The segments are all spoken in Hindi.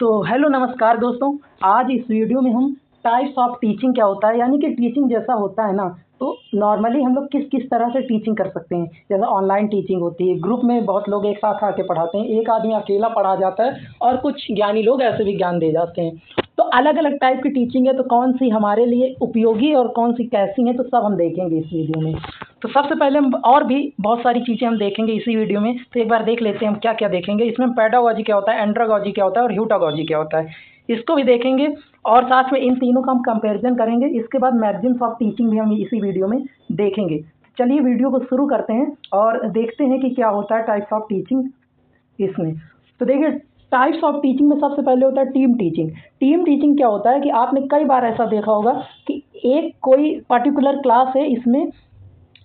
तो हेलो नमस्कार दोस्तों। आज इस वीडियो में हम टाइप्स ऑफ टीचिंग क्या होता है, यानी कि टीचिंग जैसा होता है ना, तो नॉर्मली हम लोग किस किस तरह से टीचिंग कर सकते हैं। जैसे ऑनलाइन टीचिंग होती है, ग्रुप में बहुत लोग एक साथ आके पढ़ाते हैं, एक आदमी अकेला पढ़ा जाता है और कुछ ज्ञानी लोग ऐसे भी ज्ञान दे जाते हैं। तो अलग अलग टाइप की टीचिंग है, तो कौन सी हमारे लिए उपयोगी और कौन सी कैसी है, तो सब हम देखेंगे इस वीडियो में। तो सबसे पहले हम और भी बहुत सारी चीज़ें हम देखेंगे इसी वीडियो में, तो एक बार देख लेते हैं हम क्या क्या देखेंगे। इसमें पेडागोजी क्या होता है, एंड्रागोजी क्या होता है और ह्यूटागोजी क्या होता है, इसको भी देखेंगे। और साथ में इन तीनों का हम कंपैरिजन करेंगे। इसके बाद मैगजीन्स ऑफ टीचिंग भी हम इसी वीडियो में देखेंगे। चलिए वीडियो को शुरू करते हैं और देखते हैं कि क्या होता है टाइप्स ऑफ टीचिंग इसमें। तो देखिए, टाइप्स ऑफ टीचिंग में सबसे पहले होता है टीम टीचिंग। टीम टीचिंग क्या होता है कि आपने कई बार ऐसा देखा होगा कि एक कोई पर्टिकुलर क्लास है, इसमें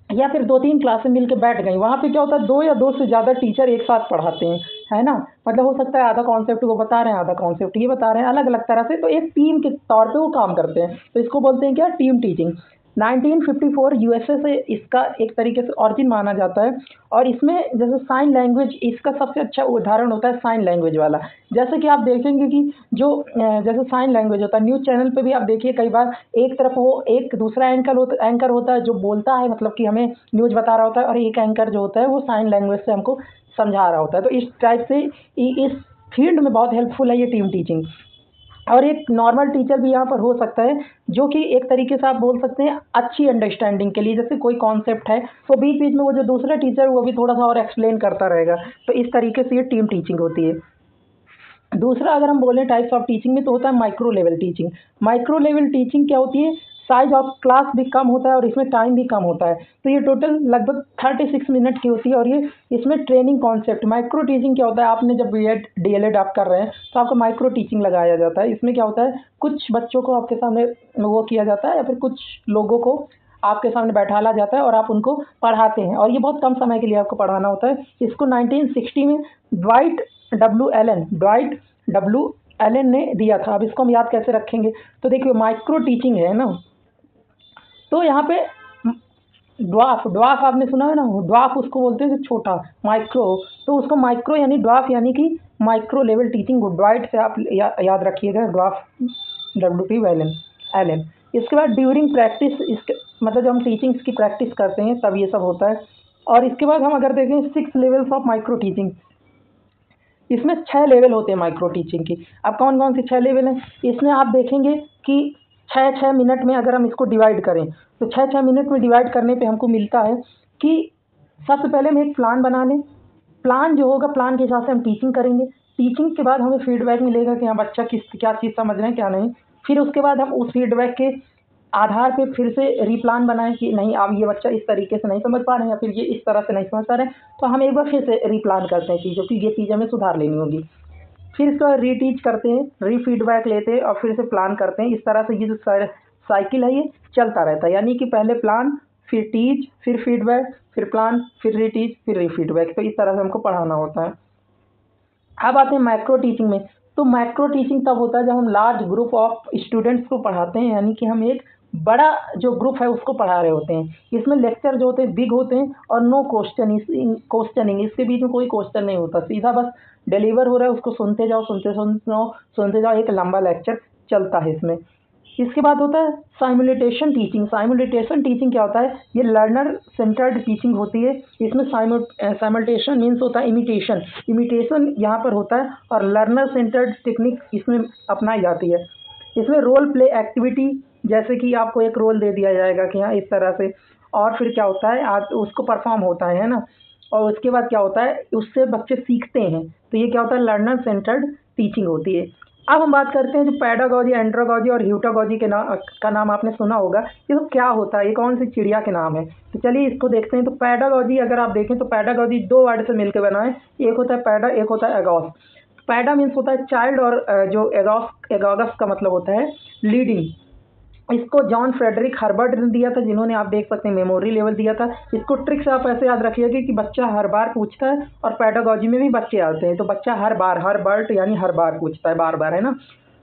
या फिर 2-3 क्लासें मिलके बैठ गई, वहाँ पे क्या होता है 2 या 2 से ज़्यादा टीचर एक साथ पढ़ाते हैं, है ना। मतलब हो सकता है आधा कॉन्सेप्ट वो बता रहे हैं, आधा कॉन्सेप्ट ये बता रहे हैं, अलग अलग तरह से, तो एक टीम के तौर पे वो काम करते हैं, तो इसको बोलते हैं क्या, टीम टीचिंग। 1954 यूएसए से इसका एक तरीके से ऑरिजिन माना जाता है। और इसमें जैसे साइन लैंग्वेज, इसका सबसे अच्छा उदाहरण होता है साइन लैंग्वेज वाला। जैसे कि आप देखेंगे कि जो जैसे साइन लैंग्वेज होता है, न्यूज़ चैनल पे भी आप देखिए कई बार एक तरफ वो एक दूसरा एंकर होता है जो बोलता है, मतलब कि हमें न्यूज़ बता रहा होता है, और एक एंकर जो होता है वो साइन लैंग्वेज से हमको समझा रहा होता है। तो इस टाइप से इस फील्ड में बहुत हेल्पफुल है ये टीम टीचिंग। और एक नॉर्मल टीचर भी यहाँ पर हो सकता है, जो कि एक तरीके से आप बोल सकते हैं अच्छी अंडरस्टैंडिंग के लिए, जैसे कोई कॉन्सेप्ट है तो बीच बीच में वो जो दूसरा टीचर वो भी थोड़ा सा और एक्सप्लेन करता रहेगा। तो इस तरीके से ये टीम टीचिंग होती है। दूसरा अगर हम बोलें टाइप्स ऑफ टीचिंग में, तो होता है micro level teaching. Micro level teaching क्या होती है, साइज ऑफ क्लास भी कम होता है और इसमें टाइम भी कम होता है। तो ये टोटल लगभग 36 मिनट की होती है। और ये इसमें ट्रेनिंग कॉन्सेप्ट, माइक्रो टीचिंग क्या होता है, आपने जब बीएड डीएलएड आप कर रहे हैं तो आपको माइक्रो टीचिंग लगाया जाता है। इसमें क्या होता है, कुछ बच्चों को आपके सामने वो किया जाता है, या फिर कुछ लोगों को आपके सामने बैठाला जाता है और आप उनको पढ़ाते हैं, और ये बहुत कम समय के लिए आपको पढ़ाना होता है। इसको 1960 में ड्वाइट डब्ल्यू एलन ने दिया था। अब इसको हम याद कैसे रखेंगे, तो देखिए माइक्रो टीचिंग है ना, तो यहाँ पे ड्वाफ ड्वाफ आपने सुना है ना, ड्वाफ उसको बोलते हैं जो छोटा, माइक्रो, तो उसको माइक्रो यानी ड्वाफ यानी कि माइक्रो लेवल टीचिंग, ड्वाइट से आप याद रखिएगा, ड्वाफ, एलन। इसके बाद ड्यूरिंग प्रैक्टिस, इसके मतलब जब हम टीचिंग्स की प्रैक्टिस करते हैं तब ये सब होता है। और इसके बाद हम अगर देखें 6 लेवल्स ऑफ माइक्रो टीचिंग, इसमें 6 लेवल होते हैं माइक्रो टीचिंग की। अब कौन कौन सी 6 लेवल हैं, इसमें आप देखेंगे कि 6-6 मिनट में अगर हम इसको डिवाइड करें, तो 6-6 मिनट में डिवाइड करने पे हमको मिलता है कि सबसे पहले हम एक प्लान बना लें। प्लान जो होगा, प्लान के हिसाब से हम टीचिंग करेंगे। टीचिंग के बाद हमें फीडबैक मिलेगा कि हाँ बच्चा क्या चीज़ समझ रहे हैं क्या नहीं। फिर उसके बाद हम उस फीडबैक के आधार पे फिर से रीप्लान बनाएं कि नहीं, अब ये बच्चा इस तरीके से नहीं समझ पा रहे हैं, या फिर ये इस तरह से नहीं समझ पा रहे हैं, तो हम एक बार फिर से रीप्लान करते हैं चीज़ों की, ये चीज़ हमें सुधार लेनी होगी। फिर इसके बाद रीटीच करते हैं, रीफीडबैक लेते हैं और फिर से प्लान करते हैं। इस तरह से ये जो साइकिल है ये चलता रहता है, यानी कि पहले प्लान, फिर टीच, फिर फीडबैक, फिर प्लान, फिर रीटीच, फिर रीफीडबैक। तो इस तरह से हमको पढ़ाना होता है। अब आते हैं माइक्रो टीचिंग में। तो माइक्रो टीचिंग तब होता है जब हम लार्ज ग्रुप ऑफ स्टूडेंट्स को पढ़ाते हैं, यानी कि हम एक बड़ा जो ग्रुप है उसको पढ़ा रहे होते हैं। इसमें लेक्चर जो होते हैं बिग होते हैं और नो क्वेश्चनिंग, इसके बीच में कोई क्वेश्चन नहीं होता, सीधा बस डिलीवर हो रहा है, उसको सुनते जाओ, सुनते जाओ, एक लंबा लेक्चर चलता है इसमें। इसके बाद होता है साइमुलेटेशन टीचिंग। साइमुलेटेशन टीचिंग क्या होता है, ये लर्नर सेंटर्ड टीचिंग होती है। इसमें साइमुलेटेशन मीन्स होता है इमिटेशन, इमिटेशन यहाँ पर होता है, और लर्नर सेंटर्ड टेक्निक इसमें अपनाई जाती है। इसमें रोल प्ले एक्टिविटी, जैसे कि आपको एक रोल दे दिया जाएगा कि हाँ इस तरह से, और फिर क्या होता है आज उसको परफॉर्म होता है ना, और उसके बाद क्या होता है उससे बच्चे सीखते हैं। तो ये क्या होता है, लर्नर सेंटर्ड टीचिंग होती है। अब हम बात करते हैं जो पेडागोजी, एंड्रागोजी और ह्यूटागोजी का नाम आपने सुना होगा, ये तो क्या होता है, ये कौन सी चिड़िया के नाम है। तो चलिए इसको देखते हैं। तो पेडागोजी अगर आप देखें तो पेडागोजी 2 वर्ड से मिलकर बना है, एक होता है पैडा, एक होता है एगॉस। पैडा मीन्स होता है चाइल्ड, और जो एगॉगस का मतलब होता है लीडिंग। इसको जॉन फ्रेडरिक हर्बर्ट ने दिया था, जिन्होंने आप देख सकते हैं मेमोरी लेवल दिया था। इसको ट्रिक्स आप ऐसे याद रखिएगा कि बच्चा हर बार पूछता है, और पेडागोजी में भी बच्चे आते हैं, तो बच्चा हर बार, हर्बर्ट यानी हर बार पूछता है, बार बार, है ना।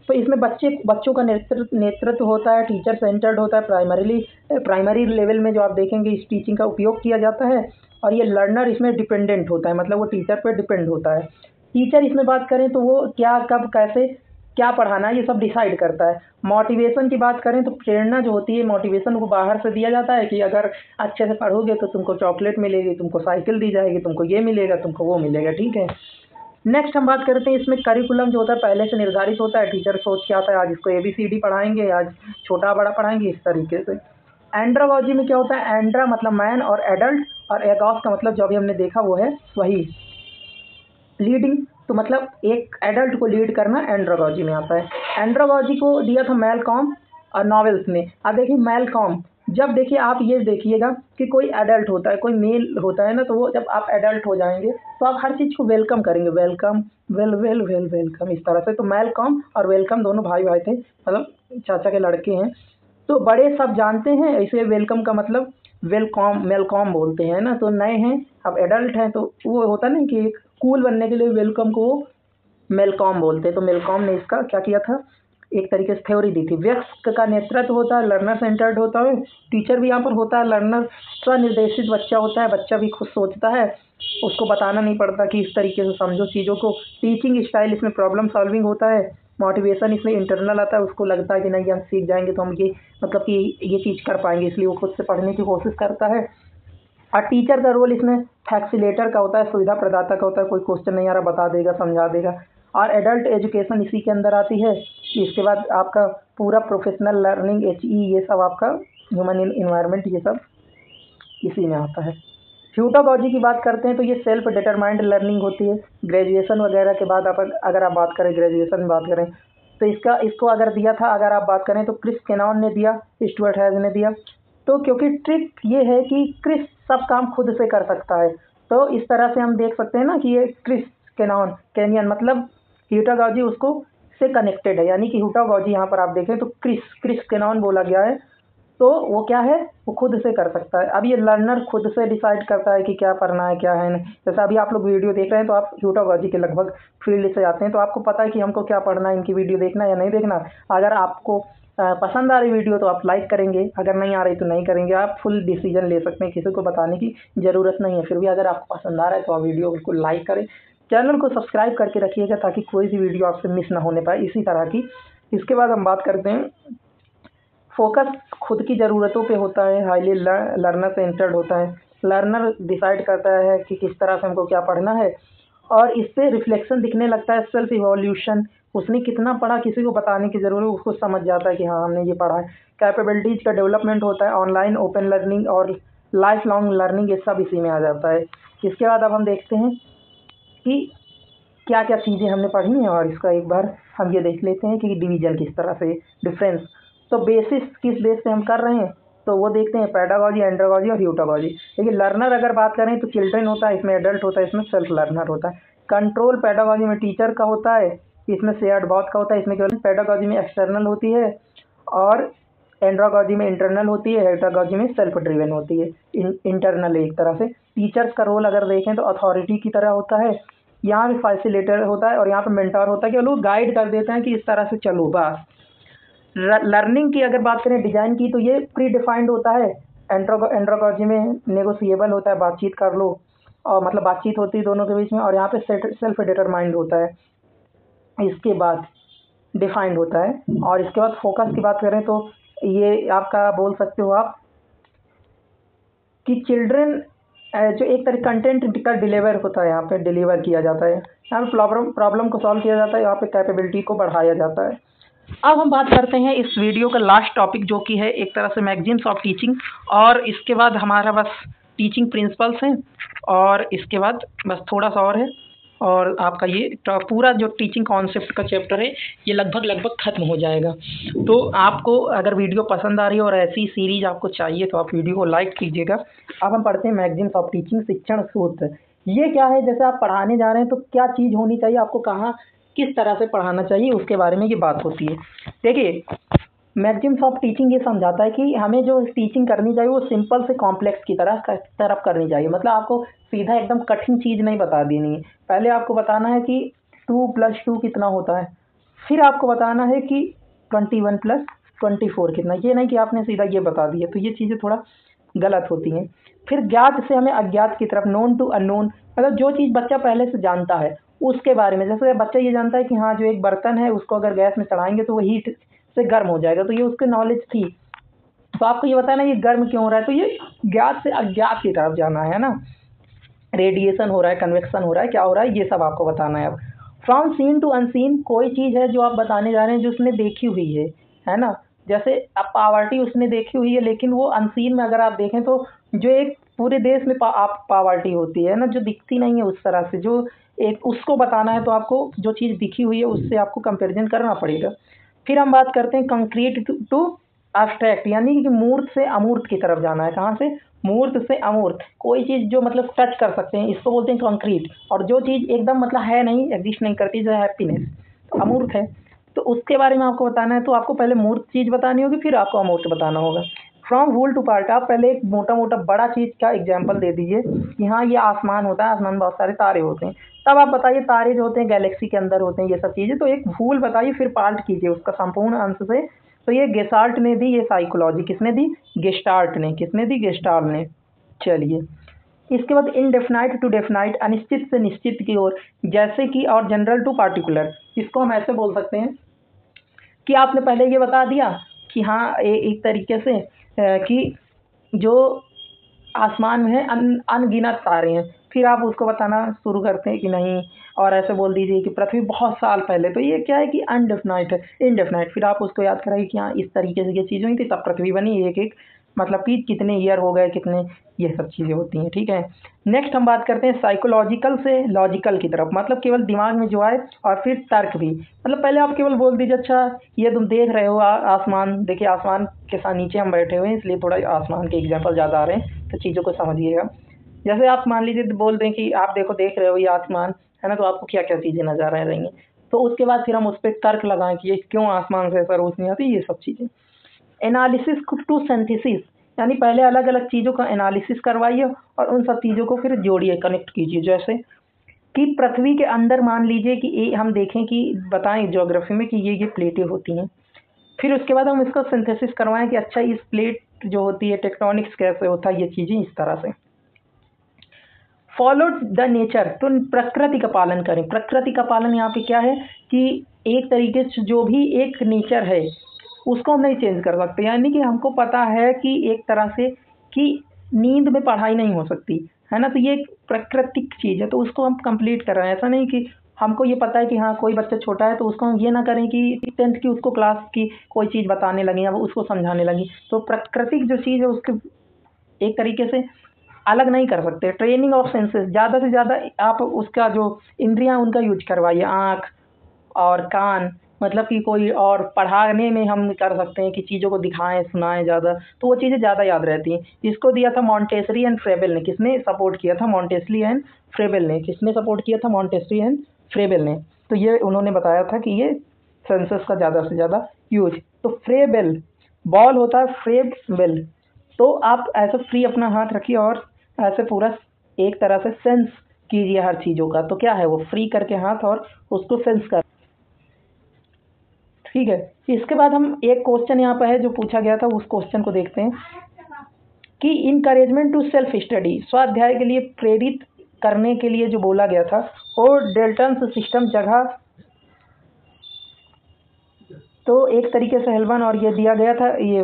तो इसमें बच्चों का नेतृत्व होता है, टीचर सेंटर्ड होता है। प्राइमरी लेवल में जो आप देखेंगे इस टीचिंग का उपयोग किया जाता है, और ये लर्नर इसमें डिपेंडेंट होता है, मतलब वो टीचर पर डिपेंड होता है। टीचर इसमें बात करें तो वो क्या, कब, कैसे, क्या पढ़ाना है ये सब डिसाइड करता है। मोटिवेशन की बात करें तो प्रेरणा जो होती है, मोटिवेशन को बाहर से दिया जाता है कि अगर अच्छे से पढ़ोगे तो तुमको चॉकलेट मिलेगी, तुमको साइकिल दी जाएगी, तुमको ये मिलेगा, तुमको वो मिलेगा, ठीक है। नेक्स्ट हम बात करते हैं, इसमें करिकुलम जो होता है पहले से निर्धारित होता है। टीचर सोच के आता है आज इसको ABCD पढ़ाएंगे, आज छोटा बड़ा पढ़ाएंगे, इस तरीके से। एंड्रागॉजी में क्या होता है, एंड्रा मतलब मैन और एडल्ट, और एगॉस का मतलब जो अभी हमने देखा वो है वही लीडिंग, तो मतलब एक एडल्ट को लीड करना एंड्रागॉजी में आता है। एंड्रागॉजी को दिया था मैलकॉम और नॉवेल्स ने। अब देखिए मैलकॉम, जब देखिए आप ये देखिएगा कि कोई एडल्ट होता है, कोई मेल होता है ना, तो वो जब आप एडल्ट हो जाएंगे तो आप हर चीज़ को वेलकम करेंगे, वेलकम, वेलकम, इस तरह से। तो मैलकॉम और वेलकम दोनों भाई भाई थे, मतलब चाचा के लड़के हैं। तो बड़े सब जानते हैं, इसे वेलकम का मतलब वेलकॉम, मेलकॉम बोलते हैं ना। तो नए हैं, अब एडल्ट हैं, तो वो होता नहीं कि कूल बनने के लिए वेलकम को वो मेलकॉम बोलते हैं। तो मेलकॉम ने इसका क्या किया था, एक तरीके से थ्योरी दी थी। वयस्क का नेतृत्व होता है, लर्नर सेंटर्ड होता है, टीचर भी यहाँ पर होता है, लर्नर स्वनिर्देशित बच्चा होता है, बच्चा भी खुद सोचता है, उसको बताना नहीं पड़ता कि इस तरीके से समझो चीज़ों को। टीचिंग स्टाइल इसमें प्रॉब्लम सॉल्विंग होता है। मोटिवेशन इसमें इंटरनल आता है, उसको लगता है कि नहीं हम सीख जाएंगे तो हम ये मतलब कि ये चीज़ कर पाएंगे, इसलिए वो खुद से पढ़ने की कोशिश करता है। और टीचर का रोल इसमें फैसिलिटेटर का होता है, सुविधा प्रदाता का होता है, कोई क्वेश्चन नहीं आ रहा बता देगा, समझा देगा। और एडल्ट एजुकेशन इसी के अंदर आती है। इसके बाद आपका पूरा प्रोफेशनल लर्निंग, HE, ये सब आपका ह्यूमन इन्वायरमेंट, ये सब इसी में आता है। ह्यूटागॉजी की बात करते हैं तो ये सेल्फ डिटरमाइंड लर्निंग होती है। ग्रेजुएशन वगैरह के बाद आप अगर आप बात करें, ग्रेजुएशन में बात करें तो इसको अगर दिया था, अगर आप बात करें तो क्रिस केनॉन ने दिया, स्टुअर्ट हैज ने दिया। तो क्योंकि ट्रिक ये है कि क्रिस सब काम खुद से कर सकता है, तो इस तरह से हम देख सकते हैं ना कि ये क्रिस केनॉन, कैनियन मतलब ह्यूटागॉजी उसको से कनेक्टेड है, यानी कि ह्यूटागॉजी यहाँ पर आप देखें तो क्रिस केनॉन बोला गया है, तो वो क्या है, वो खुद से कर सकता है। अब ये लर्नर खुद से डिसाइड करता है कि क्या पढ़ना है क्या है नहीं। जैसे अभी आप लोग वीडियो देख रहे हैं तो आप ह्यूटागॉजी के लगभग फील्ड से आते हैं, तो आपको पता है कि हमको क्या पढ़ना है, इनकी वीडियो देखना या नहीं देखना। अगर आपको पसंद आ रही वीडियो तो आप लाइक करेंगे, अगर नहीं आ रही तो नहीं करेंगे। आप फुल डिसीजन ले सकते हैं, किसी को बताने की ज़रूरत नहीं है। फिर भी अगर आपको पसंद आ रहा है तो आप वीडियो बिल्कुल लाइक करें, चैनल को सब्सक्राइब करके रखिएगा ताकि कोई भी वीडियो आपसे मिस ना होने पाए इसी तरह की। इसके बाद हम बात करते हैं, फोकस खुद की ज़रूरतों पे होता है, हाईली लर्नर सेंटर्ड होता है। लर्नर डिसाइड करता है कि किस तरह से हमको क्या पढ़ना है, और इससे रिफ्लेक्शन दिखने लगता है, सेल्फ इवोल्यूशन। उसने कितना पढ़ा किसी को बताने की ज़रूरत, उसको समझ जाता है कि हाँ हमने ये पढ़ा है। कैपेबिलिटीज़ का डेवलपमेंट होता है, ऑनलाइन ओपन लर्निंग और लाइफ लॉन्ग लर्निंग, ये सब इसी में आ जाता है। इसके बाद अब हम देखते हैं कि क्या क्या चीज़ें हमने पढ़ी हैं, और इसका एक बार हम ये देख लेते हैं कि डिवीज़न किस तरह से, डिफरेंस। तो बेसिस किस बेस पे हम कर रहे हैं, तो वो देखते हैं पैडागॉजी, एंड्रागॉजी और ह्यूटागॉजी। देखिए लर्नर अगर बात करें तो चिल्ड्रन होता है, इसमें एडल्ट होता है, इसमें सेल्फ लर्नर होता है। कंट्रोल पैडागॉजी में टीचर का होता है, इसमें शेयर्ड बॉथ का होता है। इसमें केवल पैडागॉजी में एक्सटर्नल होती है और एंड्रागॉजी में इंटरनल होती है, ह्यूटागॉजी में सेल्फ ड्रिवन होती है, इंटरनल एक तरह से। टीचर्स का रोल अगर देखें तो अथॉरिटी की तरह होता है, यहाँ पे फैसिलिटेटर होता है और यहाँ पे मेंटर होता है कि लोग गाइड कर देते हैं कि इस तरह से चलो बस। लर्निंग की अगर बात करें डिजाइन की, तो ये प्री डिफाइंड होता है। एंड्रोगॉजी में नेगोशिएबल होता है, बातचीत कर लो, और मतलब बातचीत होती है दोनों के बीच में। और यहाँ पे सेल्फ डिटरमाइंड होता है, इसके बाद डिफाइंड होता है। और इसके बाद फोकस की बात करें तो ये आपका बोल सकते हो आप कि चिल्ड्रन जो एक तरह कंटेंट का डिलीवर होता है, यहाँ पे डिलीवर किया जाता है, यहाँ पे प्रॉब्लम को सॉल्व किया जाता है, यहाँ पे कैपेबिलिटी को बढ़ाया जाता है। अब हम बात करते हैं इस वीडियो का लास्ट टॉपिक, जो कि है एक तरह से मैगजीन्स ऑफ टीचिंग, और इसके बाद हमारा बस टीचिंग प्रिंसिपल्स हैं, और इसके बाद बस थोड़ा सा और है, और आपका ये पूरा जो टीचिंग कॉन्सेप्ट का चैप्टर है ये लगभग ख़त्म हो जाएगा। तो आपको अगर वीडियो पसंद आ रही है और ऐसी सीरीज आपको चाहिए तो आप वीडियो को लाइक कीजिएगा। अब हम पढ़ते हैं मैगजीन्स ऑफ टीचिंग, शिक्षण सूत्र। ये क्या है, जैसे आप पढ़ाने जा रहे हैं तो क्या चीज़ होनी चाहिए, आपको कहाँ किस तरह से पढ़ाना चाहिए, उसके बारे में ये बात होती है। देखिए मैगजीन्स ऑफ टीचिंग ये समझाता है कि हमें जो टीचिंग करनी चाहिए वो सिंपल से कॉम्प्लेक्स की तरफ करनी चाहिए। मतलब आपको सीधा एकदम कठिन चीज़ नहीं बता देनी है। पहले आपको बताना है कि 2 + 2 कितना होता है, फिर आपको बताना है कि 21 + 24 कितना। ये नहीं कि आपने सीधा ये बता दिया, तो ये चीज़ें थोड़ा गलत होती हैं। फिर ज्ञात से हमें अज्ञात की तरफ, नोन टू अननोन, मतलब जो चीज़ बच्चा पहले से जानता है उसके बारे में। जैसे बच्चा ये जानता है कि हाँ जो एक बर्तन है उसको अगर गैस में चढ़ाएंगे तो वो हीट से गर्म हो जाएगा, तो ये उसके नॉलेज थी। तो आपको ये बताना ये गर्म क्यों हो रहा है, तो ये ज्ञात से अज्ञात की तरफ जाना है ना, रेडिएशन हो रहा है, कन्वेक्शन हो रहा है, क्या हो रहा है, ये सब आपको बताना है। अब फ्रॉम सीन टू अनसीन कोई चीज़ है जो आप बताने जा रहे हैं जो उसने देखी हुई है ना। जैसे अब पावर्टी उसने देखी हुई है, लेकिन वो अनसीन में अगर आप देखें तो जो एक पूरे देश में आप पावर्टी होती है ना, जो दिखती नहीं है उस तरह से, जो एक उसको बताना है तो आपको जो चीज़ दिखी हुई है उससे आपको कंपेरिजन करना पड़ेगा। फिर हम बात करते हैं कंक्रीट टू एब्स्ट्रैक्ट, यानी कि मूर्त से अमूर्त की तरफ जाना है। कहाँ से, मूर्त से अमूर्त, कोई चीज़ जो मतलब टच कर सकते हैं इसको बोलते हैं कंक्रीट, और जो चीज़ एकदम मतलब है नहीं, एग्जिस्ट नहीं करती, जो हैप्पीनेस, तो अमूर्त है। तो उसके बारे में आपको बताना है, तो आपको पहले मूर्त चीज़ बतानी होगी, फिर आपको अमूर्त बताना होगा। फ्रॉम वूल टू पार्ट, आप पहले एक मोटा मोटा बड़ा चीज़ का एग्जाम्पल दे दीजिए कि हाँ ये आसमान होता है, आसमान में बहुत सारे तारे होते हैं, तब आप बताइए तारे जो होते हैं गैलेक्सी के अंदर होते हैं, ये सब चीज़ें। तो एक वूल बताइए, फिर पार्ट कीजिए उसका संपूर्ण अंश से। तो ये गेस्टाल्ट ने दी ये साइकोलॉजी, किसने दी, गेस्टाल्ट ने, किसने दी, गेस्टाल्ट ने। चलिए इसके बाद इनडेफिनाइट टू डेफिनाइट, अनिश्चित से निश्चित की ओर, जैसे कि, और जनरल टू पार्टिकुलर। इसको हम ऐसे बोल सकते हैं कि आपने पहले ये बता दिया कि हाँ एक तरीके से कि जो आसमान में है अनगिनत तारे हैं, फिर आप उसको बताना शुरू करते हैं कि नहीं, और ऐसे बोल दीजिए कि पृथ्वी बहुत साल पहले, तो ये क्या है कि अनडेफिनाइट है, इनडेफिनाइट। फिर आप उसको याद कराइए कि हाँ इस तरीके से ये चीज़ हुई थी तब पृथ्वी बनी, एक एक मतलब कि कितने ईयर हो गए, कितने, ये सब चीज़ें होती हैं, ठीक है। नेक्स्ट हम बात करते हैं साइकोलॉजिकल से लॉजिकल की तरफ, मतलब केवल दिमाग में जो आए, और फिर तर्क भी। मतलब पहले आप केवल बोल दीजिए अच्छा ये तुम देख रहे हो आसमान, देखिए आसमान के साथ नीचे हम बैठे हुए हैं इसलिए थोड़ा आसमान के एग्जाम्पल ज़्यादा आ रहे हैं, तो चीज़ों को समझिएगा। जैसे आप मान लीजिए बोल दें कि आप देखो देख रहे हो ये आसमान है ना, तो आपको क्या क्या चीज़ें नजर आ रही हैं, तो उसके बाद फिर हम उस पर तर्क लगाएं कि ये क्यों आसमान से ऐसा रोशनी आती है, ये सब चीज़ें। एनालिसिस टू सिंथेसिस, यानी पहले अलग अलग चीज़ों का एनालिसिस करवाइए और उन सब चीज़ों को फिर जोड़िए, कनेक्ट कीजिए। जैसे कि पृथ्वी के अंदर मान लीजिए कि हम देखें कि बताएं ज्योग्राफी में कि ये प्लेटें होती हैं, फिर उसके बाद हम इसका सिंथेसिस करवाएं कि अच्छा इस प्लेट जो होती है टेक्टोनिक्स कैसे होता है, ये चीज़ें इस तरह से। फॉलो द नेचर, तो प्रकृति का पालन करें। प्रकृति का पालन यहाँ पे क्या है कि एक तरीके से जो भी एक नेचर है उसको हम नहीं चेंज कर सकते, यानी कि हमको पता है कि एक तरह से कि नींद में पढ़ाई नहीं हो सकती है ना, तो ये एक प्राकृतिक चीज़ है, तो उसको हम कंप्लीट कर रहे हैं। ऐसा नहीं कि हमको ये पता है कि हाँ कोई बच्चा छोटा है तो उसको हम ये ना करें कि 10th की उसको क्लास की कोई चीज़ बताने लगे या वो उसको समझाने लगी, तो प्राकृतिक जो चीज़ है उसके एक तरीके से अलग नहीं कर सकते। ट्रेनिंग ऑफ सेंसेस, ज़्यादा से ज़्यादा आप उसका जो इंद्रियां उनका यूज करवाइए, आँख और कान, मतलब कि कोई और पढ़ाने में हम कर सकते हैं कि चीज़ों को दिखाएं सुनाएं ज़्यादा, तो वो चीज़ें ज़्यादा याद रहती हैं। इसको दिया था मॉन्टेसरी एंड फ्रेबेल ने, किसने सपोर्ट किया था, मॉन्टेसरी एंड फ्रेबेल ने, किसने सपोर्ट किया था, मॉन्टेसरी एंड फ्रेबेल ने। तो ये उन्होंने बताया था कि ये सेंसेस का ज़्यादा से ज़्यादा यूज। तो फ्रेबेल, बॉल होता है फ्रेबेल, तो आप ऐसे फ्री अपना हाथ रखिए और ऐसे पूरा एक तरह से सेंस कीजिए हर चीज़ों का, तो क्या है वो फ्री करके हाथ और उसको सेंस कर, ठीक है। इसके बाद हम एक क्वेश्चन यहाँ पर है जो पूछा गया था, उस क्वेश्चन को देखते हैं कि इनकरेजमेंट टू सेल्फ स्टडी, स्वाध्याय के लिए प्रेरित करने के लिए जो बोला गया था, और डेल्टन सिस्टम जगह, तो एक तरीके से हेल्बन, और ये दिया गया था ये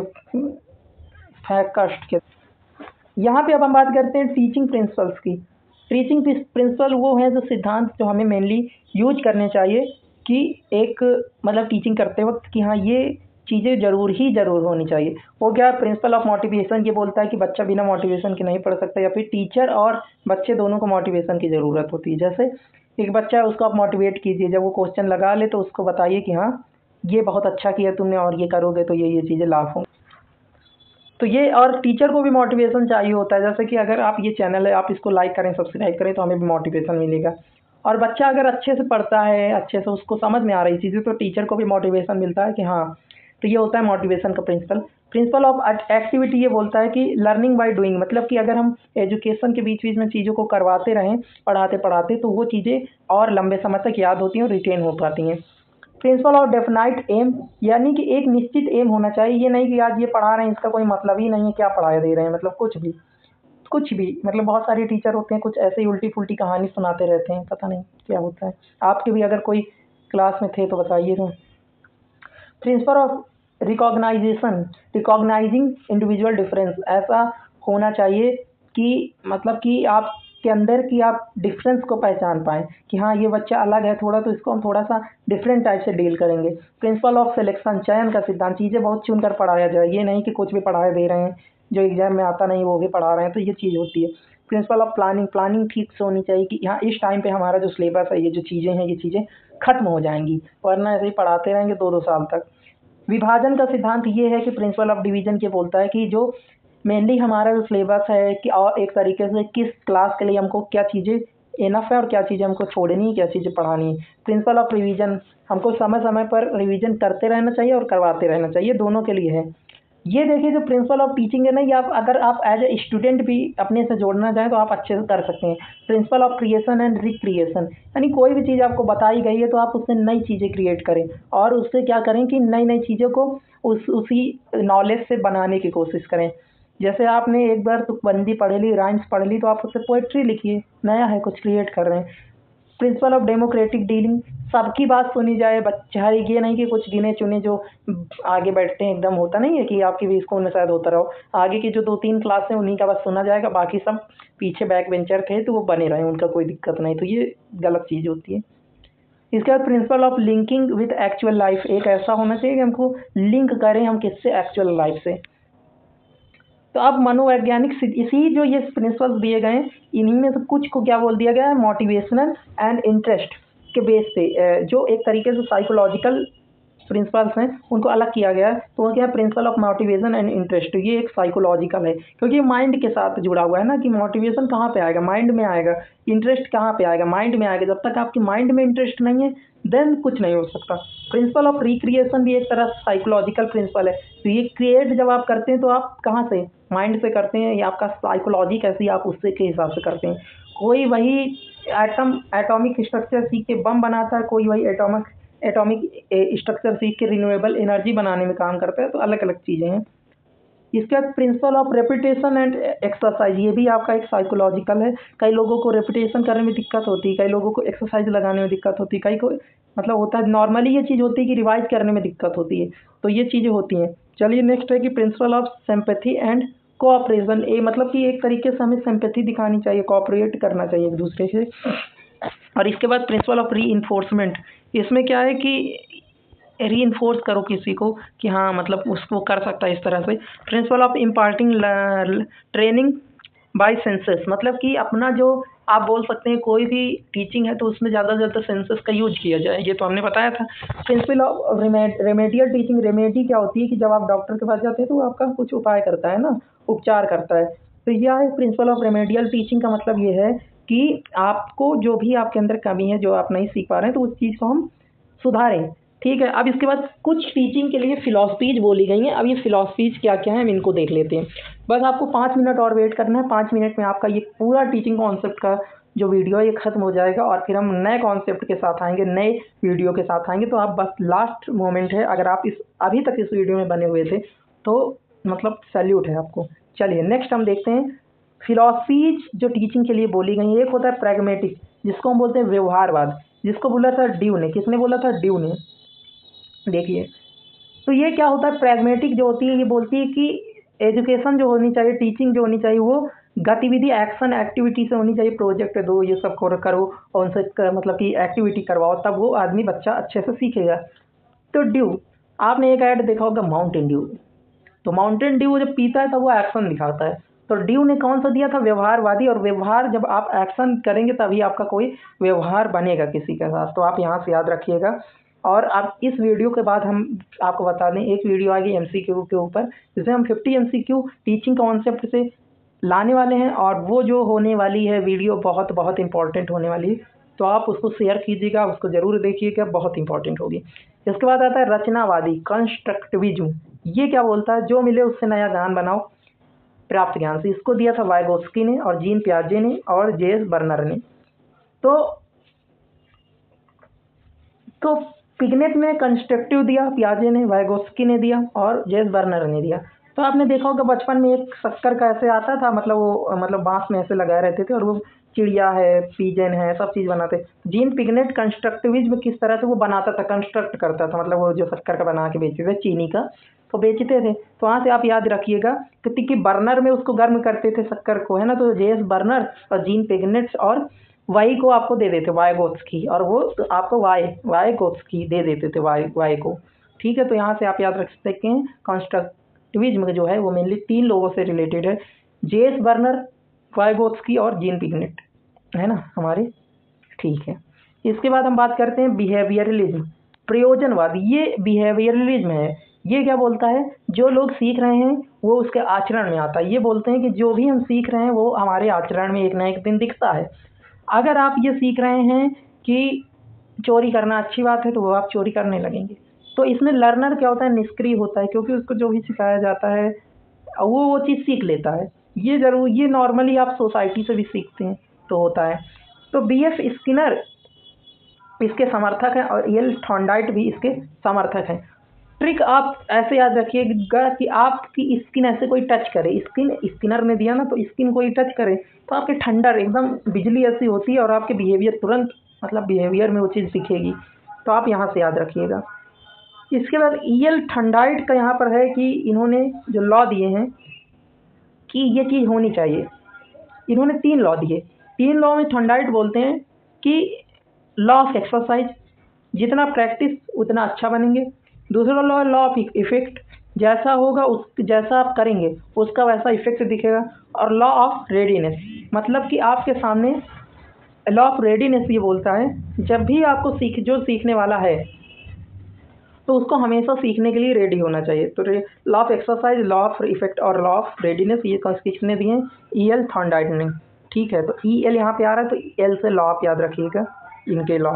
फैकस्ट के। यहाँ पे अब हम बात करते हैं टीचिंग प्रिंसिपल्स की। टीचिंग प्रिंसिपल वो है जो सिद्धांत जो हमें मेनली यूज करने चाहिए कि एक मतलब टीचिंग करते वक्त कि हाँ ये चीज़ें ज़रूर होनी चाहिए। वो क्या, प्रिंसिपल ऑफ मोटिवेशन ये बोलता है कि बच्चा बिना मोटिवेशन के नहीं पढ़ सकता, या फिर टीचर और बच्चे दोनों को मोटिवेशन की ज़रूरत होती है। जैसे एक बच्चा है उसको आप मोटिवेट कीजिए, जब वो क्वेश्चन लगा ले तो उसको बताइए कि हाँ ये बहुत अच्छा किया तुमने और ये करोगे तो ये चीज़ें लाभ होंगे। तो ये, और टीचर को भी मोटिवेशन चाहिए होता है, जैसे कि अगर आप ये चैनल है आप इसको लाइक करें सब्सक्राइब करें तो हमें भी मोटिवेशन मिलेगा। और बच्चा अगर अच्छे से पढ़ता है, अच्छे से उसको समझ में आ रही चीज़ें, तो टीचर को भी मोटिवेशन मिलता है कि हाँ, तो ये होता है मोटिवेशन का प्रिंसिपल। प्रिंसिपल ऑफ एक्टिविटी ये बोलता है कि लर्निंग बाय डूइंग, मतलब कि अगर हम एजुकेशन के बीच बीच में चीज़ों को करवाते रहें पढ़ाते पढ़ाते, तो वो चीज़ें और लंबे समय तक याद होती हैं और रिटेन हो पाती हैं। प्रिंसिपल ऑफ डेफिनाइट एम, यानी कि एक निश्चित एम होना चाहिए, ये नहीं कि आज ये पढ़ा रहे हैं इसका कोई मतलब ही नहीं है क्या पढ़ाया दे रहे हैं, मतलब कुछ भी कुछ भी मतलब बहुत सारे टीचर होते हैं, कुछ ऐसे ही उल्टी पुल्टी कहानी सुनाते रहते हैं, पता नहीं क्या होता है। आपके भी अगर कोई क्लास में थे तो बताइएगा। Principle of recognisation, recognising individual difference, ऐसा होना चाहिए कि मतलब कि आपके अंदर कि आप डिफरेंस को पहचान पाएँ कि हाँ ये बच्चा अलग है थोड़ा, तो इसको हम थोड़ा सा डिफरेंट टाइप से डील करेंगे। प्रिंसिपल ऑफ सिलेक्शन, चयन का सिद्धांत, चीज़ें बहुत चुनकर पढ़ाया जाए, ये नहीं कि कुछ भी पढ़ा दे रहे हैं, जो एग्जाम में आता नहीं वो भी पढ़ा रहे हैं, तो ये चीज़ होती है। प्रिंसिपल ऑफ प्लानिंग, प्लानिंग ठीक से होनी चाहिए कि हाँ इस टाइम पे हमारा जो सिलेबस है, ये जो चीज़ें हैं, ये चीज़ें खत्म हो जाएंगी, वरना ऐसे ही पढ़ाते रहेंगे 2-2 साल तक। विभाजन का सिद्धांत ये है कि प्रिंसिपल ऑफ डिवीजन के बोलता है कि जो मेनली हमारा जो सिलेबस है कि और एक तरीके से किस क्लास के लिए हमको क्या चीज़ें इनफ है और क्या चीज़ें हमको छोड़नी है, क्या चीज़ें पढ़ानी है। प्रिंसिपल ऑफ रिवीजन, हमको समय समय पर रिवीजन करते रहना चाहिए और करवाते रहना चाहिए, दोनों के लिए है। ये देखिए जो प्रिंसिपल ऑफ टीचिंग है ना, ये आप अगर आप एज ए स्टूडेंट भी अपने से जोड़ना चाहें तो आप अच्छे से कर सकते हैं। Principle of creation and recreation, यानी कोई भी चीज़ आपको बताई गई है तो आप उससे नई चीज़ें क्रिएट करें और उससे क्या करें कि नई नई चीज़ों को उसी नॉलेज से बनाने की कोशिश करें। जैसे आपने एक बार तुकबंदी पढ़ ली, राइम्स पढ़ ली, तो आप उससे पोएट्री लिखिए, नया है, कुछ क्रिएट कर रहे हैं। प्रिंसिपल ऑफ डेमोक्रेटिक डीलिंग, सबकी बात सुनी जाए, बच्चा ये नहीं कि कुछ गिने चुने जो आगे बैठते हैं, एकदम होता नहीं है कि आपकी भी स्कूल में शायद होता रहो, आगे की जो 2-3 क्लास है उन्हीं का बस सुना जाएगा, बाकी सब पीछे बैक बेंचर थे तो वो बने रहे, उनका कोई दिक्कत नहीं, तो ये गलत चीज़ होती है। इसके बाद principle of linking with actual life, एक ऐसा होना चाहिए कि हमको लिंक करें हम किससे, एक्चुअल लाइफ से। तो अब मनोवैज्ञानिक इसी जो ये प्रिंसिपल्स दिए गए हैं, इन्हीं में से कुछ को क्या बोल दिया गया है, मोटिवेशनल एंड इंटरेस्ट के बेस पे जो एक तरीके से साइकोलॉजिकल प्रिंसिपल्स हैं उनको अलग किया गया है। तो वो क्या है, principle of motivation and interest, ये एक साइकोलॉजिकल है क्योंकि माइंड के साथ जुड़ा हुआ है ना, कि मोटिवेशन कहाँ पे आएगा, माइंड में आएगा, इंटरेस्ट कहाँ पे आएगा, माइंड में आएगा। जब तक आपके माइंड में इंटरेस्ट नहीं है देन कुछ नहीं हो सकता। प्रिंसिपल ऑफ रिक्रिएशन भी एक तरह साइकोलॉजिकल प्रिंसिपल है। रिक्रिएट जब आप करते हैं तो आप कहाँ से, माइंड से करते हैं, या आपका साइकोलॉजी कैसी आप उससे के हिसाब से करते हैं। कोई वही एटॉमिक स्ट्रक्चर सीख के बम बनाता है, कोई वही एटॉमिक स्ट्रक्चर सीख के रिन्यूएबल एनर्जी बनाने में काम करता है, तो अलग अलग चीज़ें हैं। इसके बाद principle of repetition and exercise, ये भी आपका एक साइकोलॉजिकल है। कई लोगों को रेपिटेशन करने में दिक्कत होती है, कई लोगों को एक्सरसाइज लगाने में दिक्कत होती है, कई को मतलब होता है नॉर्मली ये चीज़ होती है कि रिवाइज करने में दिक्कत होती है, तो ये चीज़ें होती हैं। चलिए नेक्स्ट है कि principle of sympathy and cooperation, ये मतलब कि एक तरीके से हमें सिंपैथी दिखानी चाहिए, कोऑपरेट करना चाहिए एक दूसरे से। और इसके बाद प्रिंसिपल ऑफ री, इसमें क्या है कि रीइंफोर्स करो किसी को कि हाँ मतलब उसको कर सकता है इस तरह से। Principle of imparting training bye senses, मतलब कि अपना जो आप बोल सकते हैं कोई भी टीचिंग है तो उसमें ज़्यादा से ज़्यादा सेंसेस का यूज किया जाए, ये तो हमने बताया था। Principle of remedial teaching, remedy क्या होती है कि जब आप डॉक्टर के पास जाते हैं तो वो आपका कुछ उपाय करता है ना, उपचार करता है, तो यह है प्रिंसिपल ऑफ रेमेडियल टीचिंग का मतलब ये है कि आपको जो भी आपके अंदर कमी है, जो आप नहीं सीख पा रहे हैं, तो उस चीज़ को हम सुधारें। ठीक है, अब इसके बाद कुछ टीचिंग के लिए फिलॉसफीज बोली गई हैं। अब ये फिलॉसफीज क्या क्या हैं हम इनको देख लेते हैं। बस आपको 5 मिनट और वेट करना है, 5 मिनट में आपका ये पूरा टीचिंग कॉन्सेप्ट का जो वीडियो है ये खत्म हो जाएगा और फिर हम नए कॉन्सेप्ट के साथ आएंगे, नए वीडियो के साथ आएंगे। तो आप बस लास्ट मोमेंट है, अगर आप इस अभी तक इस वीडियो में बने हुए थे तो मतलब सैल्यूट है आपको। चलिए नेक्स्ट हम देखते हैं फिलॉसफीज जो टीचिंग के लिए बोली गई। एक होता है प्रैग्मेटिक, जिसको हम बोलते हैं व्यवहारवाद, जिसको बोला था ड्यू ने, किसने बोला था, ड्यू ने। देखिए तो ये क्या होता है, प्रैग्मेटिक जो होती है ये बोलती है कि एजुकेशन जो होनी चाहिए, टीचिंग जो होनी चाहिए वो गतिविधि, एक्शन, एक्टिविटी से होनी चाहिए। प्रोजेक्ट दो, ये सब करो और उनसे मतलब कि एक्टिविटी करवाओ, तब वो आदमी बच्चा अच्छे से सीखेगा। तो ड्यू, आपने एक ऐड देखा होगा माउंटेन ड्यू, तो माउंटेन ड्यू जब पीता है तब वो एक्शन दिखाता है। तो ड्यू ने कौन सा दिया था, व्यवहारवादी। और व्यवहार जब आप एक्शन करेंगे तभी आपका कोई व्यवहार बनेगा किसी के साथ, तो आप यहाँ से याद रखिएगा। और आप इस वीडियो के बाद हम आपको बता दें, एक वीडियो आएगी एमसीक्यू के ऊपर, जिसमें हम 50 एमसीक्यू टीचिंग कॉन्सेप्ट से लाने वाले हैं, और वो जो होने वाली है वीडियो बहुत बहुत इंपॉर्टेंट होने वाली है, तो आप उसको शेयर कीजिएगा, उसको ज़रूर देखिएगा, बहुत इंपॉर्टेंट होगी। इसके बाद आता है रचनावादी, कंस्ट्रक्टिविज्म। ये क्या बोलता है, जो मिले उससे नया ज्ञान बनाओ प्राप्त ज्ञान से। इसको दिया था वाइगोस्की ने और जीन पियाजे ने और जेएस बर्नर ने। तो पिगनेट ने कंस्ट्रक्टिव दिया, पियाजे ने, वाइगोस्की ने दिया और जेएस बर्नर ने दिया। तो आपने देखा होगा बचपन में एक शक्कर का ऐसे आता था, मतलब वो मतलब बाँस में ऐसे लगाए रहते थे और वो चिड़िया है, पिजन है, सब चीज़ बनाते। जीन पिगनेट कंस्ट्रक्टिविज़्म किस तरह से वो बनाता था, कंस्ट्रक्ट करता था, मतलब वो जो शक्कर का बना के बेचते थे, चीनी का, तो बेचते थे। तो वहाँ से आप याद रखिएगा कि बर्नर में उसको गर्म करते थे शक्कर को, है ना? तो जेएस बर्नर और जीन पिगनेट्स और वाई को आपको दे देते, वाइगोत्स्की, और वो आपको वाइगोत्स्की दे देते थे, वाई को। ठीक है, तो यहाँ से आप याद रख सकते हैं कंस्ट्रक्टिविज्म जो है वो मेनली 3 लोगों से रिलेटेड है, जेएस बर्नर, वाइगोत्स्की और जीन पिगनेट, है ना हमारे। ठीक है, इसके बाद हम बात करते हैं बिहेवियरलिज्म, प्रयोजनवाद। ये बिहेवियरलिज्म है। ये क्या बोलता है, जो लोग सीख रहे हैं वो उसके आचरण में आता है। ये बोलते हैं कि जो भी हम सीख रहे हैं वो हमारे आचरण में एक ना एक दिन दिखता है। अगर आप ये सीख रहे हैं कि चोरी करना अच्छी बात है तो वो आप चोरी करने लगेंगे। तो इसमें लर्नर क्या होता है, निष्क्रिय होता है, क्योंकि उसको जो भी सिखाया जाता है वो चीज़ सीख लेता है। ये नॉर्मली आप सोसाइटी से भी सीखते हैं तो होता है। तो बीएफ स्किनर इसके समर्थक हैं और एल थॉर्नडाइक भी इसके समर्थक हैं। ट्रिक आप ऐसे याद रखिएगा कि आपकी स्किन ऐसे कोई टच करे, स्किनर ने दिया ना, तो स्किन कोई टच करे तो आपके ठंडर एकदम बिजली ऐसी होती है और आपके बिहेवियर तुरंत, मतलब बिहेवियर में वो चीज़ दिखेगी। तो आप यहाँ से याद रखिएगा। इसके बाद ईएल थॉर्नडाइक का यहाँ पर है कि इन्होंने जो लॉ दिए हैं कि ये चीज़ होनी चाहिए। इन्होंने 3 लॉ दिए। 3 लॉ में थॉर्नडाइक बोलते हैं कि लॉ ऑफ एक्सरसाइज, जितना प्रैक्टिस उतना अच्छा बनेंगे। दूसरा लॉ ऑफ इफेक्ट, जैसा होगा उस जैसा आप करेंगे उसका वैसा इफेक्ट दिखेगा। और लॉ ऑफ रेडीनेस, मतलब कि आपके सामने, लॉ ऑफ रेडीनेस ये बोलता है जब भी आपको जो सीखने वाला है तो उसको हमेशा सीखने के लिए रेडी होना चाहिए। तो law of exercise, law of effect और लॉ ऑफ रेडीनेस ये किसने दिए हैं, ईएल थॉर्नडाइक ने। ठीक है, तो ईएल यहाँ पे आ रहा है तो एल से लॉ आप याद रखिएगा इनके लॉ।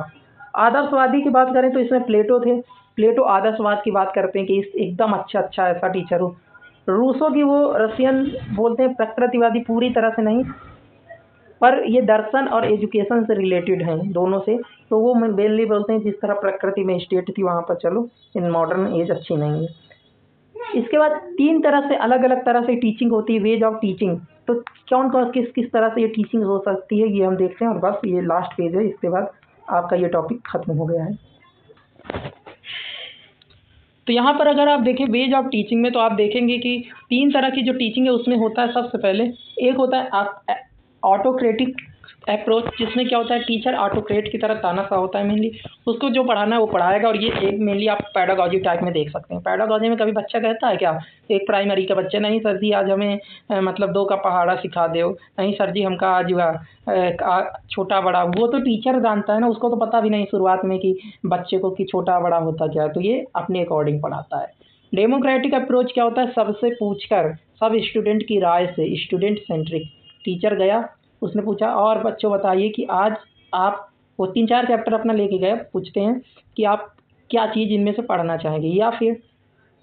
आदर्शवादी की बात करें तो इसमें प्लेटो थे। प्लेटो आदर्शवाद की बात करते हैं कि एकदम अच्छा ऐसा टीचर हो। रूसो की, वो रशियन बोलते हैं प्रकृतिवादी, पूरी तरह से नहीं, पर ये दर्शन और एजुकेशन से रिलेटेड हैं दोनों से। तो वो मेनली बोलते हैं जिस तरह प्रकृति में स्टेट थी वहाँ पर चलो, इन मॉडर्न एज अच्छी नहीं है। इसके बाद 3 तरह से अलग अलग तरह से टीचिंग होती है, वेज ऑफ टीचिंग। तो कौन कौन किस तरह से ये टीचिंग हो सकती है ये हम देखते हैं, और बस ये लास्ट पेज है, इसके बाद आपका ये टॉपिक खत्म हो गया है। तो यहाँ पर अगर आप देखें वेज ऑफ टीचिंग में, तो आप देखेंगे कि 3 तरह की जो टीचिंग है उसमें होता है, सबसे पहले एक होता है ऑटोक्रेटिक अप्रोच, जिसमें क्या होता है टीचर ऑटोक्रेट की तरह तानाशाह होता है मेनली, उसको जो पढ़ाना है वो पढ़ाएगा। और ये एक मेनली आप पैडागॉजी टाइप में देख सकते हैं। पैडागॉजी में कभी बच्चा कहता है क्या, एक प्राइमरी का बच्चा, नहीं सर जी आज हमें मतलब 2 का पहाड़ा सिखा दो, नहीं सर जी हमका आज छोटा बड़ा, वो तो टीचर जानता है ना, उसको तो पता भी नहीं शुरुआत में कि बच्चे को कि छोटा बड़ा होता क्या है, तो ये अपने अकॉर्डिंग पढ़ाता है। डेमोक्रेटिक अप्रोच क्या होता है, सबसे पूछकर, सब स्टूडेंट की राय से, स्टूडेंट सेंट्रिक। टीचर गया, उसने पूछा और बच्चों बताइए कि आज आप, वो 3-4 चैप्टर अपना लेके गए, पूछते हैं कि आप क्या चीज़ इनमें से पढ़ना चाहेंगे, या फिर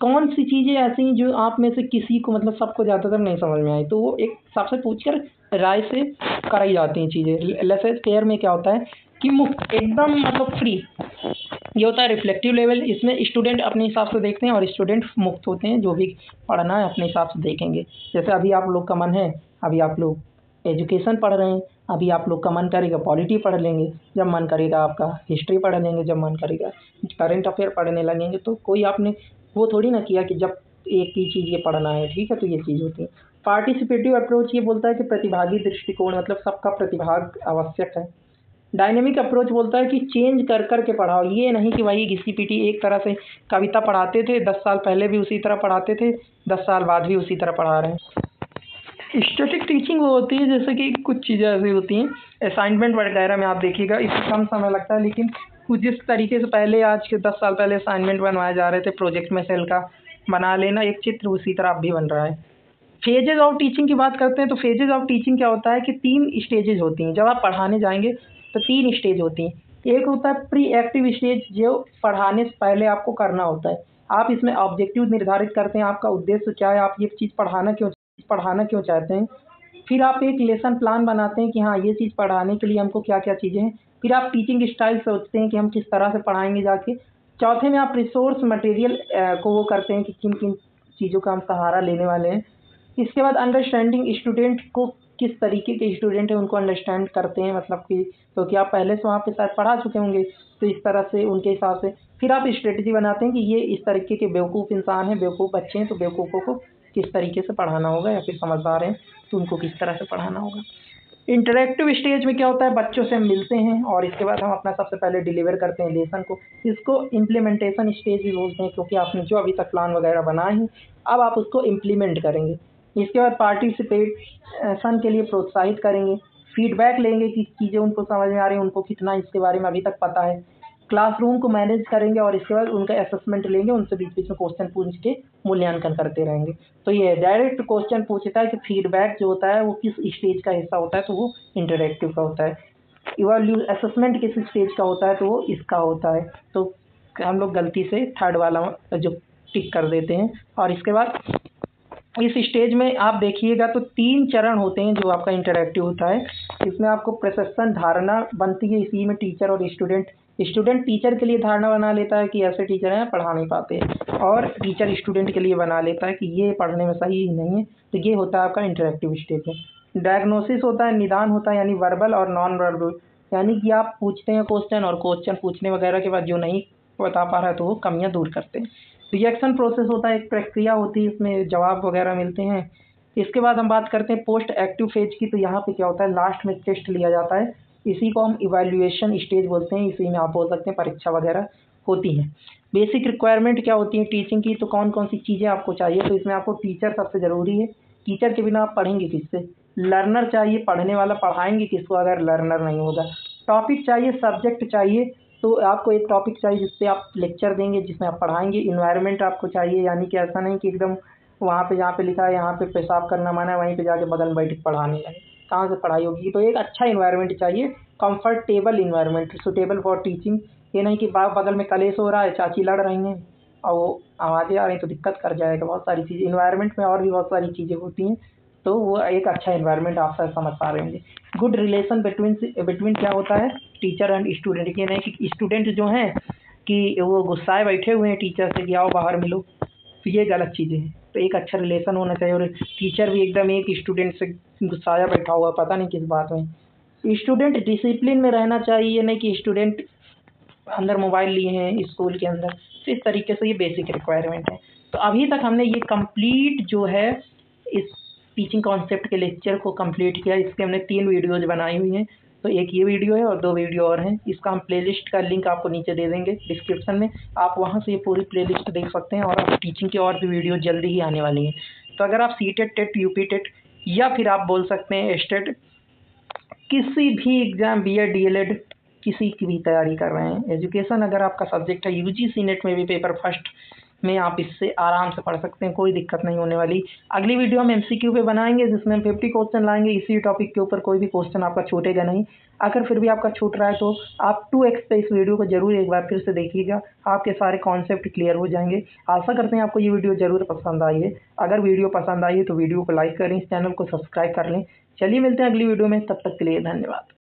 कौन सी चीज़ें ऐसी जो आप में से किसी को, मतलब सबको ज़्यादातर नहीं समझ में आई, तो वो एक सबसे पूछकर राय से कराई जाती हैं चीज़ें। लेसन फेयर में क्या होता है कि मुफ्त एकदम, मतलब फ्री, ये होता है रिफ्लेक्टिव लेवल। इसमें स्टूडेंट अपने हिसाब से देखते हैं और स्टूडेंट मुक्त होते हैं, जो भी पढ़ना है अपने हिसाब से देखेंगे। जैसे अभी आप लोग का मन है, अभी आप लोग एजुकेशन पढ़ रहे हैं, अभी आप लोग का मन करेगा पॉलिटी पढ़ लेंगे, जब मन करेगा आपका हिस्ट्री पढ़ लेंगे, जब मन करेगा करंट अफेयर पढ़ने लगेंगे। तो कोई आपने वो थोड़ी ना किया कि जब एक ही चीज़ ये पढ़ना है, ठीक है, तो ये चीज़ होती है। पार्टिसिपेटिव अप्रोच ये बोलता है कि प्रतिभागी दृष्टिकोण, मतलब सबका प्रतिभाग आवश्यक है। डायनेमिक अप्रोच बोलता है कि चेंज कर के पढ़ाओ, ये नहीं कि वही घिसी-पिटी एक तरह से कविता पढ़ाते थे 10 साल पहले भी उसी तरह पढ़ाते थे, 10 साल बाद भी उसी तरह पढ़ा रहे हैं। स्टैटिक टीचिंग वो होती है जैसे कि कुछ चीज़ें ऐसी होती हैं, असाइनमेंट वगैरह में आप देखिएगा इसमें कम समय लगता है, लेकिन कुछ जिस तरीके से पहले आज के 10 साल पहले असाइनमेंट बनवाए जा रहे थे प्रोजेक्ट में सेल का बना लेना एक चित्र, उसी तरह अब भी बन रहा है। फेजेज ऑफ टीचिंग की बात करते हैं तो फेजेज ऑफ टीचिंग क्या होता है कि 3 स्टेजेज होती हैं। जब आप पढ़ाने जाएंगे तो 3 स्टेज होती हैं। एक होता है प्री एक्टिव स्टेज, जो पढ़ाने से पहले आपको करना होता है। आप इसमें ऑब्जेक्टिव निर्धारित करते हैं, आपका उद्देश्य क्या है, आप ये चीज़ पढ़ाना क्यों चाहते हैं। फिर आप एक लेसन प्लान बनाते हैं कि हाँ ये चीज़ पढ़ाने के लिए हमको क्या क्या चीज़ें हैं। फिर आप टीचिंग स्टाइल सोचते हैं कि हम किस तरह से पढ़ाएंगे जाके। चौथे में आप रिसोर्स मटेरियल को वो करते हैं कि किन किन चीज़ों का हम सहारा लेने वाले हैं। इसके बाद अंडरस्टैंडिंग स्टूडेंट को, किस तरीके के स्टूडेंट हैं उनको अंडरस्टैंड करते हैं, मतलब कि क्योंकि आप पहले से वहाँ पे शायद पढ़ा चुके होंगे, तो इस तरह से उनके हिसाब से फिर आप स्ट्रेटजी बनाते हैं कि ये इस तरीके के बेवकूफ़ इंसान हैं, बेवकूफ़ बच्चे हैं, तो बेवकूफ़ों को किस तरीके से पढ़ाना होगा, या फिर समझदार हैं तो उनको किस तरह से पढ़ाना होगा। इंटरैक्टिव स्टेज में क्या होता है, बच्चों से हम मिलते हैं और इसके बाद हम अपना सबसे पहले डिलीवर करते हैं लेसन को। इसको इम्प्लीमेंटेशन स्टेज भी बोलते हैं, क्योंकि आपने जो अभी तक प्लान वगैरह बनाए हैं अब आप उसको इम्प्लीमेंट करेंगे। इसके बाद पार्टिसिपेशन के लिए प्रोत्साहित करेंगे, फीडबैक लेंगे कि चीज़ें उनको समझ में आ रही हैं, उनको कितना इसके बारे में अभी तक पता है। क्लासरूम को मैनेज करेंगे और इसके बाद उनका असेसमेंट लेंगे, उनसे बीच बीच में क्वेश्चन पूछ के मूल्यांकन करते रहेंगे। तो ये डायरेक्ट क्वेश्चन पूछता है कि फीडबैक जो होता है वो किस स्टेज का हिस्सा होता है, तो वो इंटरेक्टिव का होता है। असेसमेंट किस स्टेज का होता है, तो वो इसका होता है। तो हम लोग गलती से थर्ड वाला जो टिक कर देते हैं। और इसके बाद इस स्टेज में आप देखिएगा तो 3 चरण होते हैं जो आपका इंटरैक्टिव होता है। इसमें आपको परसेप्शन, धारणा बनती है, इसी में टीचर और स्टूडेंट टीचर के लिए धारणा बना लेता है कि ऐसे टीचर हैं पढ़ा नहीं पाते, और टीचर स्टूडेंट के लिए बना लेता है कि ये पढ़ने में सही ही नहीं है। तो ये होता है आपका इंटरैक्टिव स्टेज में। डायग्नोसिस होता है, निदान होता है, यानी वर्बल और नॉन वर्बल, यानी कि आप पूछते हैं क्वेश्चन और क्वेश्चन पूछने वगैरह के बाद जो नहीं बता पा रहा है तो वो कमियां दूर करते हैं। रिएक्शन प्रोसेस होता है, एक प्रक्रिया होती है, इसमें जवाब वगैरह मिलते हैं। इसके बाद हम बात करते हैं पोस्ट एक्टिव फेज की। तो यहाँ पे क्या होता है, लास्ट में टेस्ट लिया जाता है, इसी को हम इवैल्यूएशन स्टेज बोलते हैं। इसी में आप बोल सकते हैं परीक्षा वगैरह होती है। बेसिक रिक्वायरमेंट क्या होती है टीचिंग की, तो कौन कौन सी चीज़ें आपको चाहिए, तो इसमें आपको टीचर सबसे ज़रूरी है। टीचर के बिना आप पढ़ेंगे किससे। लर्नर चाहिए, पढ़ने वाला, पढ़ाएंगे किसको अगर लर्नर नहीं होगा। टॉपिक चाहिए, सब्जेक्ट चाहिए, तो आपको एक टॉपिक चाहिए जिससे आप लेक्चर देंगे, जिसमें आप पढ़ाएंगे। इन्वायरमेंट आपको चाहिए, यानी कि ऐसा नहीं कि एकदम वहाँ पे जहाँ पे लिखा है यहाँ पे पेशाब करना माना है वहीं पे जाके बगल में बैठ के पढ़ाने लगे, कहाँ से पढ़ाई होगी। तो एक अच्छा इन्वायरमेंट चाहिए, comfortable environment, suitable for teaching. ये नहीं कि बगल में कलेश हो रहा है, चाची लड़ रही हैं और वो आवाज़ें आ रही तो दिक्कत कर जाएगा। बहुत सारी चीज़ें इन्वायरमेंट में, और भी बहुत सारी चीज़ें होती हैं, तो वो एक अच्छा इन्वायरमेंट आप सब समझ पा रहे होंगे। गुड रिलेशन बिटवीन क्या होता है, टीचर एंड स्टूडेंट। ये नहीं कि स्टूडेंट जो हैं कि वो गुस्साए बैठे हुए हैं टीचर से कि आओ बाहर मिलो, तो ये गलत चीज़ें हैं। तो एक अच्छा रिलेशन होना चाहिए, और टीचर भी एकदम एक स्टूडेंट से गुस्साया बैठा हुआ पता नहीं किस बात में। स्टूडेंट डिसिप्लिन में रहना चाहिए, ये नहीं कि स्टूडेंट अंदर मोबाइल लिए हैं स्कूल के अंदर। तो इस तरीके से ये बेसिक रिक्वायरमेंट है। तो अभी तक हमने ये कंप्लीट जो है इस टीचिंग कॉन्सेप्ट के लेक्चर को कंप्लीट किया। इसके हमने 3 वीडियोज बनाई हुई हैं, तो एक ये वीडियो है और 2 वीडियो और हैं। इसका हम प्लेलिस्ट का लिंक आपको नीचे दे देंगे डिस्क्रिप्शन में, आप वहाँ से ये पूरी प्लेलिस्ट देख सकते हैं। और आप टीचिंग की और भी वीडियो जल्दी ही आने वाली हैं। तो अगर आप सीटेट, टेट, यूपी टेट, या फिर आप बोल सकते हैं स्टेट, किसी भी एग्ज़ाम, बीएड, डीएलएड, किसी की भी तैयारी कर रहे हैं, एजुकेशन अगर आपका सब्जेक्ट है, यूजीसी नेट में भी पेपर फर्स्ट में आप इससे आराम से पढ़ सकते हैं, कोई दिक्कत नहीं होने वाली। अगली वीडियो हम एमसीक्यू पे बनाएंगे, जिसमें हम 50 क्वेश्चन लाएंगे इसी टॉपिक के ऊपर, कोई भी क्वेश्चन आपका छूटेगा नहीं। अगर फिर भी आपका छूट रहा है तो आप 2x पे इस वीडियो को जरूर एक बार फिर से देखिएगा, आपके सारे कॉन्सेप्ट क्लियर हो जाएंगे। आशा करते हैं आपको ये वीडियो जरूर पसंद आई है। अगर वीडियो पसंद आई है तो वीडियो को लाइक करें, इस चैनल को सब्सक्राइब कर लें। चलिए मिलते हैं अगली वीडियो में, तब तक के लिए धन्यवाद।